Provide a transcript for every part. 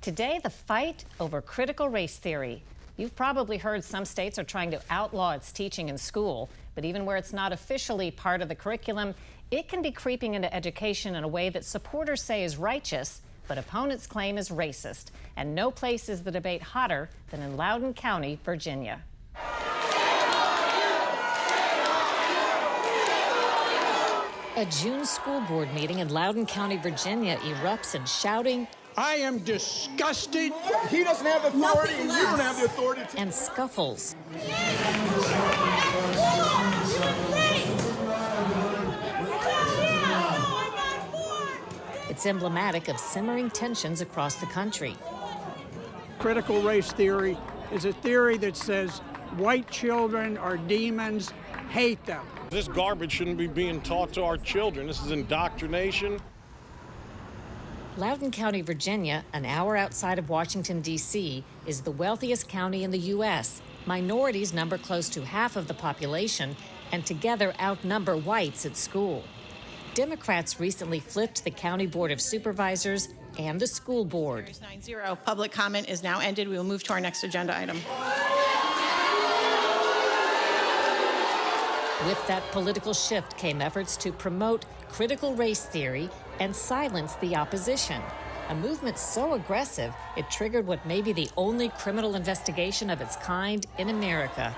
Today, the fight over critical race theory. You've probably heard some states are trying to outlaw its teaching in school, but even where it's not officially part of the curriculum, it can be creeping into education in a way that supporters say is righteous, but opponents claim is racist. And no place is the debate hotter than in Loudoun County, Virginia. A June school board meeting in Loudoun County, Virginia erupts in shouting, "I am disgusted." He doesn't have authority, and you don't have the authority to... and scuffles. It's emblematic of simmering tensions across the country. Critical race theory is a theory that says white children are demons, hate them. This garbage shouldn't be being taught to our children. This is indoctrination. Loudoun County, Virginia, an hour outside of Washington, D.C., is the wealthiest county in the U.S. Minorities number close to half of the population and together outnumber whites at school. Democrats recently flipped the County Board of Supervisors and the school board. 9-0. Public comment is now ended. We will move to our next agenda item. With that political shift came efforts to promote critical race theory and silence the opposition. A movement so aggressive, it triggered what may be the only criminal investigation of its kind in America.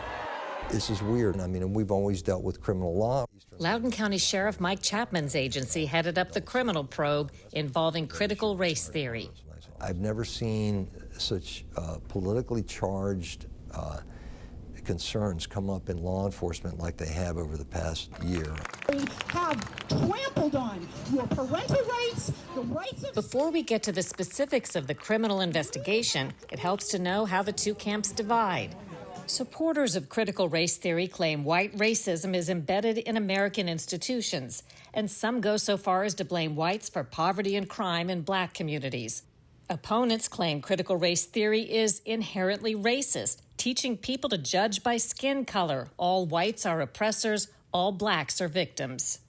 This is weird. I mean, we've always dealt with criminal law. Loudoun County Sheriff Mike Chapman's agency headed up the criminal probe involving critical race theory. I've never seen such politically charged concerns come up in law enforcement like they have over the past year. We have trampled on your parental rights, the rights of... Before we get to the specifics of the criminal investigation, it helps to know how the two camps divide. Supporters of critical race theory claim white racism is embedded in American institutions, and some go so far as to blame whites for poverty and crime in black communities. Opponents claim critical race theory is inherently racist, teaching people to judge by skin color. All whites are oppressors, all blacks are victims.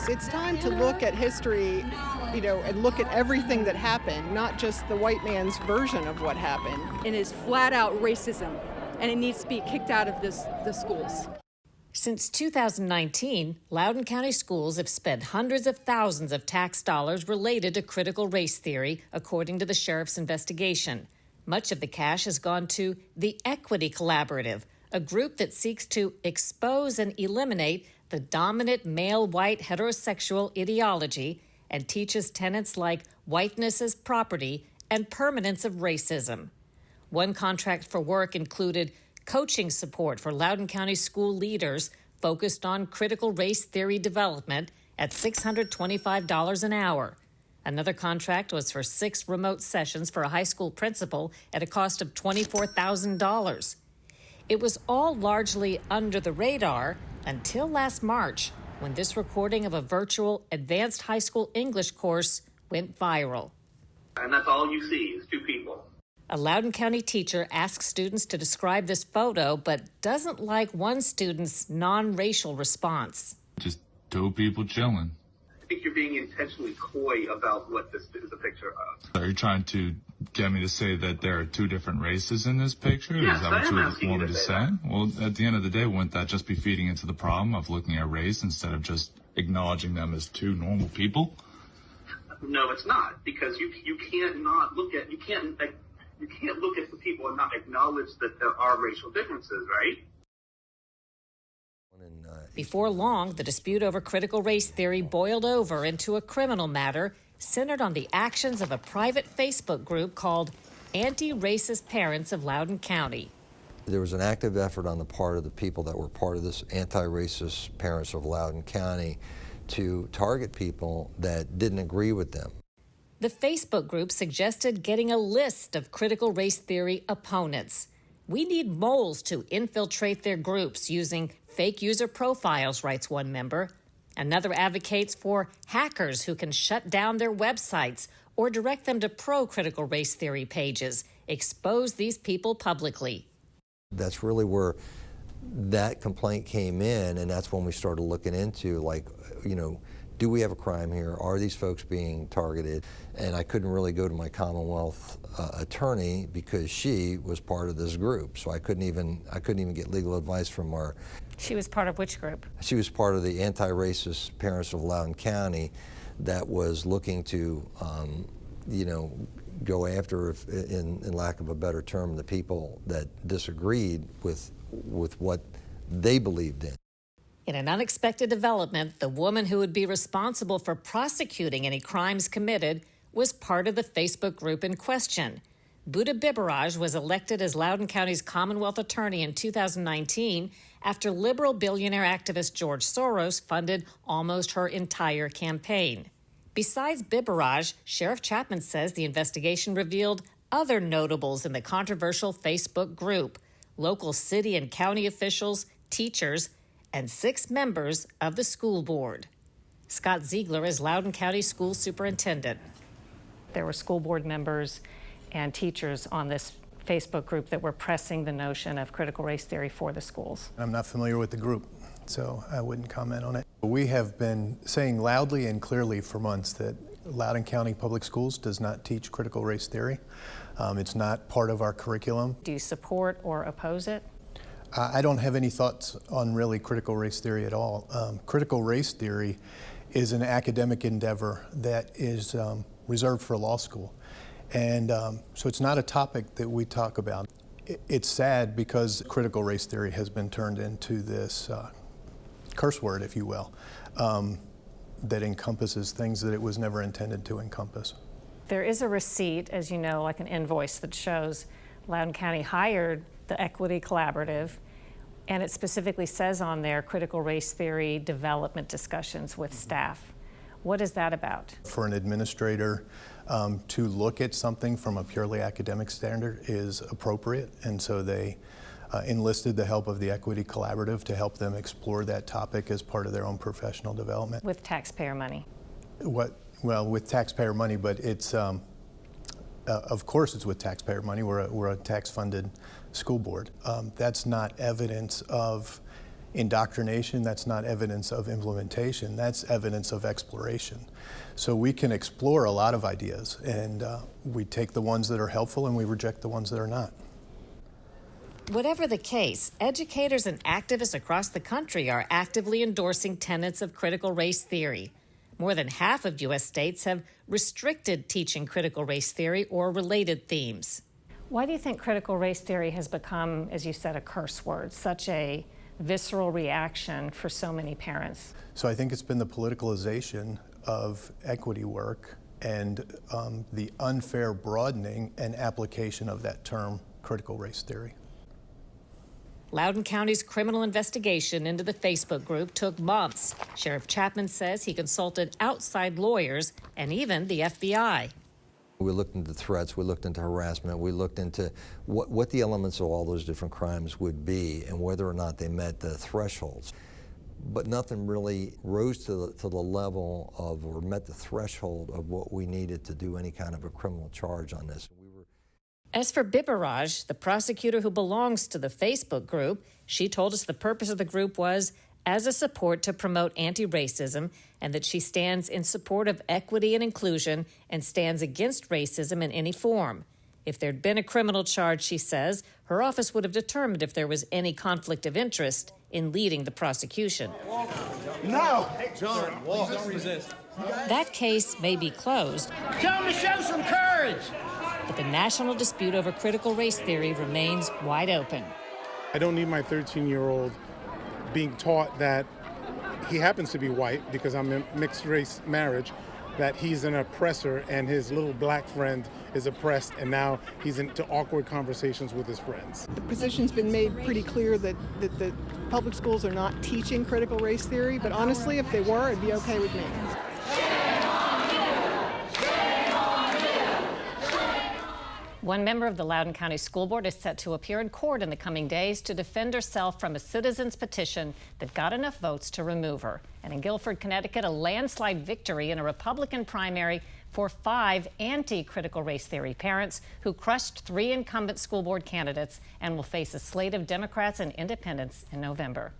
It's time to look at history, and look at everything that happened, not just the white man's version of what happened. It is flat out racism, and it needs to be kicked out of the schools. Since 2019, Loudoun County schools have spent hundreds of thousands of tax dollars related to critical race theory, according to the sheriff's investigation. Much of the cash has gone to the Equity Collaborative, a group that seeks to expose and eliminate the dominant male white heterosexual ideology and teaches tenets like whiteness as property and permanence of racism. One contract for work included coaching support for Loudoun County school leaders focused on critical race theory development at $625 an hour. Another contract was for 6 remote sessions for a high school principal at a cost of $24,000. It was all largely under the radar until last March, when this recording of a virtual advanced high school English course went viral. And that's all you see is 2 people. A Loudoun County teacher asks students to describe this photo, but doesn't like one student's non-racial response. Just 2 people chilling. I think you're being intentionally coy about what this is a picture of. Are you trying to get me to say that there are 2 different races in this picture? Yes, is that what you want me to say? Well, at the end of the day, wouldn't that just be feeding into the problem of looking at race instead of just acknowledging them as 2 normal people? No, it's not, because you can't look at the people and not acknowledge that there are racial differences, right? Before long, the dispute over critical race theory boiled over into a criminal matter centered on the actions of a private Facebook group called Anti-Racist Parents of Loudoun County. There was an active effort on the part of the people that were part of this Anti-Racist Parents of Loudoun County to target people that didn't agree with them. The Facebook group suggested getting a list of critical race theory opponents. We need moles to infiltrate their groups using fake user profiles, writes one member. Another advocates for hackers who can shut down their websites or direct them to pro-critical race theory pages. Expose these people publicly. That's really where that complaint came in, and that's when we started looking into, do we have a crime here? Are these folks being targeted? And I couldn't really go to my Commonwealth attorney because she was part of this group. So I couldn't even get legal advice from our. She was part of which group? She was part of the anti-racist parents of Loudoun County that was looking to, go after, in lack of a better term, the people that disagreed with what they believed in. In an unexpected development, the woman who would be responsible for prosecuting any crimes committed was part of the Facebook group in question. Buta Biberaj was elected as Loudoun County's Commonwealth Attorney in 2019 after liberal billionaire activist George Soros funded almost her entire campaign. Besides Biberaj, Sheriff Chapman says the investigation revealed other notables in the controversial Facebook group: local city and county officials, teachers, and 6 members of the school board. Scott Ziegler is Loudoun County School Superintendent. There were school board members and teachers on this Facebook group that were pressing the notion of critical race theory for the schools. I'm not familiar with the group, so I wouldn't comment on it. We have been saying loudly and clearly for months that Loudoun County Public Schools does not teach critical race theory. It's not part of our curriculum. Do you support or oppose it? I don't have any thoughts on really critical race theory at all. Critical race theory is an academic endeavor that is reserved for law school. And so it's not a topic that we talk about. It's sad because critical race theory has been turned into this curse word, if you will, that encompasses things that it was never intended to encompass. There is a receipt, as you know, like an invoice that shows Loudoun County hired the Equity Collaborative, and it specifically says on there critical race theory development discussions with staff. What is that about? For an administrator to look at something from a purely academic standard is appropriate, and so they enlisted the help of the Equity Collaborative to help them explore that topic as part of their own professional development. With taxpayer money? Well, with taxpayer money, but it's, of course it's with taxpayer money. We're a tax-funded school board. That's not evidence of indoctrination, that's not evidence of implementation, that's evidence of exploration. So we can explore a lot of ideas, and we take the ones that are helpful and we reject the ones that are not. Whatever the case, educators and activists across the country are actively endorsing tenets of critical race theory. More than half of U.S. states have restricted teaching critical race theory or related themes. Why do you think critical race theory has become, as you said, a curse word, such a visceral reaction for so many parents? So I think it's been the politicalization of equity work and the unfair broadening and application of that term, critical race theory. Loudoun County's criminal investigation into the Facebook group took months. Sheriff Chapman says he consulted outside lawyers and even the FBI. We looked into threats, we looked into harassment, we looked into what the elements of all those different crimes would be and whether or not they met the thresholds. But nothing really rose to the level of or met the threshold of what we needed to do any kind of a criminal charge on this. As for Biberaj, the prosecutor who belongs to the Facebook group, she told us the purpose of the group was as a support to promote anti-racism and that she stands in support of equity and inclusion and stands against racism in any form. If there'd been a criminal charge, she says, her office would have determined if there was any conflict of interest in leading the prosecution. No! John, walk. Don't resist. That case may be closed. Tell him to show some courage! But the national dispute over critical race theory remains wide open. I don't need my 13-year-old being taught that he happens to be white because I'm in mixed race marriage, that he's an oppressor and his little black friend is oppressed and now he's into awkward conversations with his friends. The position's been made pretty clear that the public schools are not teaching critical race theory, but honestly, if they were, it'd be okay with me. One member of the Loudoun County School Board is set to appear in court in the coming days to defend herself from a citizen's petition that got enough votes to remove her. And in Guilford, Connecticut, a landslide victory in a Republican primary for 5 anti-critical race theory parents who crushed 3 incumbent school board candidates and will face a slate of Democrats and independents in November.